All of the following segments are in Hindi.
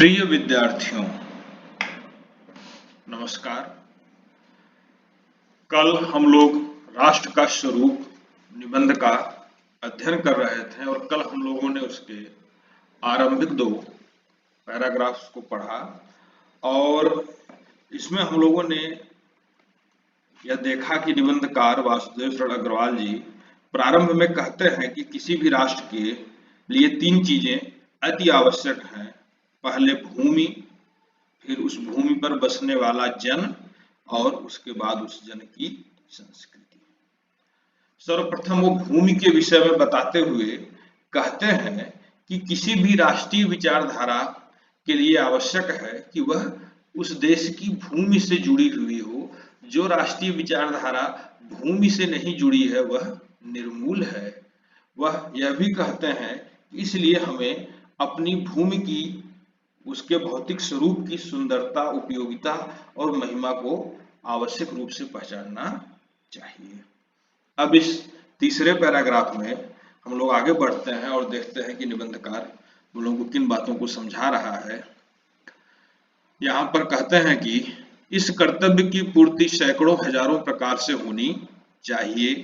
प्रिय विद्यार्थियों, नमस्कार। कल हम लोग राष्ट्र का स्वरूप निबंध का अध्ययन कर रहे थे और कल हम लोगों ने उसके आरंभिक 2 पैराग्राफ्स को पढ़ा और इसमें हम लोगों ने यह देखा कि निबंधकार वासुदेव शरण अग्रवाल जी प्रारंभ में कहते हैं कि किसी भी राष्ट्र के लिए 3 चीजें अति आवश्यक हैं। पहले भूमि, फिर उस भूमि पर बसने वाला जन और उसके बाद उस जन की संस्कृति। सर्वप्रथम वो भूमि के विषय में बताते हुए कहते हैं कि किसी भी राष्ट्रीय विचारधारा के लिए आवश्यक है कि वह उस देश की भूमि से जुड़ी हुई हो। जो राष्ट्रीय विचारधारा भूमि से नहीं जुड़ी है वह निर्मूल है। वह यह भी कहते हैं इसलिए हमें अपनी भूमि की, उसके भौतिक स्वरूप की सुंदरता, उपयोगिता और महिमा को आवश्यक रूप से पहचानना चाहिए। अब इस तीसरे पैराग्राफ में हम लोग आगे बढ़ते हैं और देखते हैं कि निबंधकार हम लोगों को किन बातों को समझा रहा है। यहाँ पर कहते हैं कि इस कर्तव्य की पूर्ति सैकड़ों हजारों प्रकार से होनी चाहिए।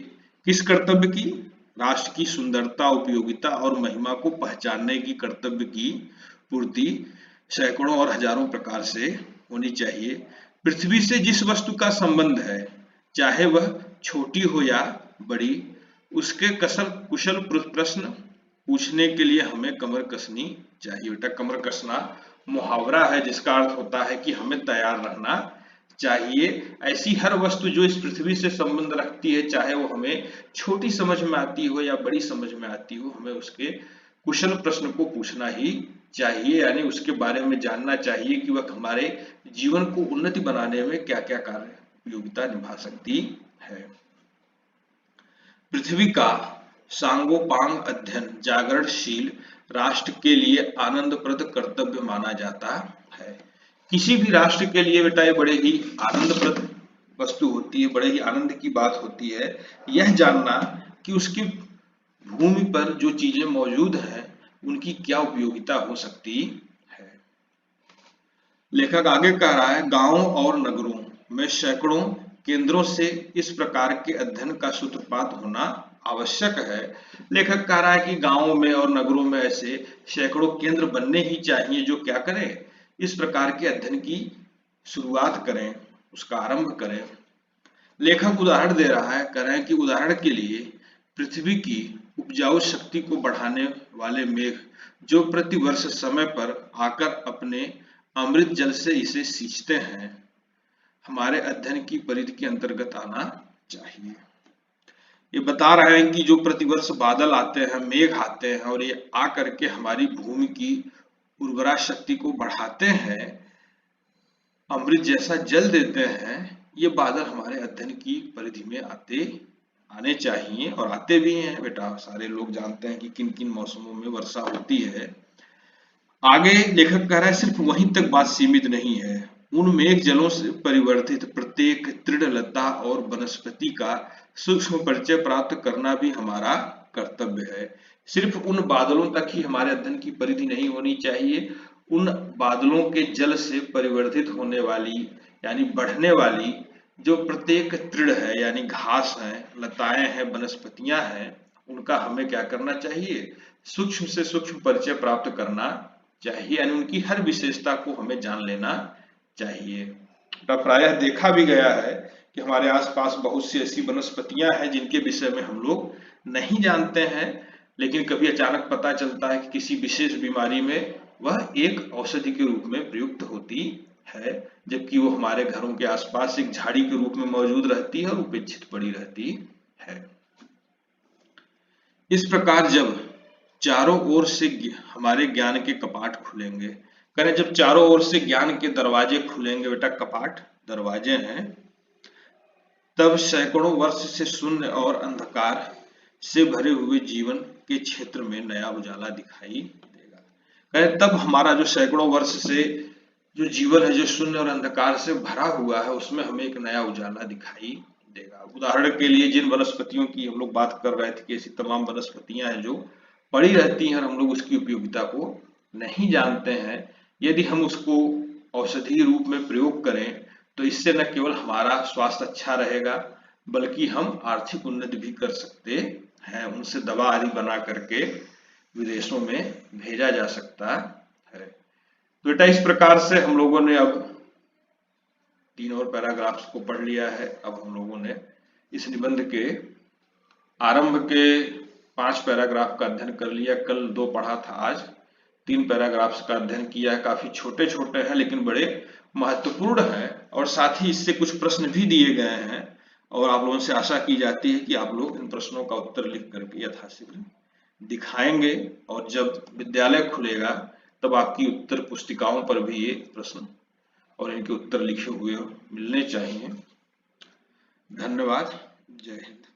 किस कर्तव्य की? राष्ट्र की सुंदरता, उपयोगिता और महिमा को पहचानने की कर्तव्य की पूर्ति सैकड़ों और हजारों प्रकार से होनी चाहिए। पृथ्वी से जिस वस्तु का संबंध है, चाहे वह छोटी हो या बड़ी, उसके कुशल प्रश्न पूछने के लिए हमें कमर कसनी चाहिए। बेटा, कमर कसना मुहावरा है जिसका अर्थ होता है कि हमें तैयार रहना चाहिए। ऐसी हर वस्तु जो इस पृथ्वी से संबंध रखती है, चाहे वो हमें छोटी समझ में आती हो या बड़ी समझ में आती हो, हमें उसके कुशल प्रश्न को पूछना ही चाहिए, यानी उसके बारे में जानना चाहिए कि वह हमारे जीवन को उन्नति बनाने में क्या क्या कार्य उपयोगिता निभा सकती है। पृथ्वी का सांगोपांग अध्ययन जागरणशील राष्ट्र के लिए आनंदप्रद कर्तव्य माना जाता है। किसी भी राष्ट्र के लिए बेटा ये बड़े ही आनंदप्रद वस्तु होती है, बड़े ही आनंद की बात होती है यह जानना कि उसकी भूमि पर जो चीजें मौजूद हैं उनकी क्या उपयोगिता हो सकती है। लेखक आगे कह रहा है, गांवों और नगरों में सैकड़ों केंद्रों से इस प्रकार के अध्ययन का सूत्रपात होना आवश्यक है। लेखक कह रहा है कि गांवों में और नगरों में ऐसे सैकड़ों केंद्र बनने ही चाहिए जो क्या करें, इस प्रकार के अध्ययन की शुरुआत करें, उसका आरंभ करें। लेखक उदाहरण दे रहा है, कह रहे हैं कि उदाहरण के लिए पृथ्वी की उपजाऊ शक्ति को बढ़ाने वाले मेघ जो प्रतिवर्ष समय पर आकर अपने अमृत जल से इसे सींचते हैं, हमारे अध्ययन की परिधि के अंतर्गत आना चाहिए। ये बता रहे हैं कि जो प्रतिवर्ष बादल आते हैं, मेघ आते हैं और ये आकर के हमारी भूमि की उर्वरा शक्ति को बढ़ाते हैं, अमृत जैसा जल देते हैं, ये बादल हमारे अध्ययन की परिधि में आने चाहिए और आते भी हैं। बेटा, सारे लोग जानते हैं कि किन किन मौसमों में वर्षा होती है। आगे लेखक कह रहा है सिर्फ वहीं तक बात सीमित नहीं है, उन मेघ जलों से परिवर्तित प्रत्येक तृणलता और वनस्पति का सूक्ष्म परिचय प्राप्त करना भी हमारा कर्तव्य है। सिर्फ उन बादलों तक ही हमारे अध्ययन की परिधि नहीं होनी चाहिए, उन बादलों के जल से परिवर्तित होने वाली यानी बढ़ने वाली जो प्रत्येक तृण है यानी घास है, लताएं हैं, वनस्पतियां हैं, उनका हमें क्या करना चाहिए, सूक्ष्म से सूक्ष्म परिचय प्राप्त करना चाहिए, यानी उनकी हर विशेषता को हमें जान लेना चाहिए। प्रायः देखा भी गया है कि हमारे आसपास बहुत सी ऐसी वनस्पतियां हैं जिनके विषय में हम लोग नहीं जानते हैं, लेकिन कभी अचानक पता चलता है कि किसी विशेष बीमारी में वह एक औषधि के रूप में प्रयुक्त होती है, जबकि वो हमारे घरों के आसपास एक झाड़ी के रूप में मौजूद रहती है और उपेक्षित पड़ी रहती है। इस प्रकार जब चारों ओर से हमारे ज्ञान के कपाट खुलेंगे, करें जब चारों ओर से ज्ञान के दरवाजे खुलेंगे, बेटा कपाट दरवाजे हैं, तब सैकड़ों वर्ष से शून्य और अंधकार से भरे हुए जीवन के क्षेत्र में नया उजाला दिखाई देगा। करें तब हमारा जो सैकड़ों वर्ष से जो जीवन है, जो शून्य और अंधकार से भरा हुआ है, उसमें हमें एक नया उजाला दिखाई देगा। उदाहरण के लिए जिन वनस्पतियों की हम लोग बात कर रहे थे कि ऐसी तमाम वनस्पतियां हैं जो पड़ी रहती हैं और हम लोग उसकी उपयोगिता को नहीं जानते हैं, यदि हम उसको औषधि रूप में प्रयोग करें तो इससे न केवल हमारा स्वास्थ्य अच्छा रहेगा बल्कि हम आर्थिक उन्नति भी कर सकते हैं। उनसे दवा आदि बना करके विदेशों में भेजा जा सकता है। बेटा इस प्रकार से हम लोगों ने अब 3 और पैराग्राफ्स को पढ़ लिया है। अब हम लोगों ने इस निबंध के आरंभ के 5 पैराग्राफ का अध्ययन कर लिया। कल 2 पढ़ा था, आज 3 पैराग्राफ्स का अध्ययन किया है। काफी छोटे छोटे हैं लेकिन बड़े महत्वपूर्ण हैं और साथ ही इससे कुछ प्रश्न भी दिए गए हैं और आप लोगों से आशा की जाती है कि आप लोग इन प्रश्नों का उत्तर लिख करके यथाशीघ्र दिखाएंगे और जब विद्यालय खुलेगा तब आपकी उत्तर पुस्तिकाओं पर भी ये प्रश्न और इनके उत्तर लिखे हुए मिलने चाहिए। धन्यवाद। जय हिंद।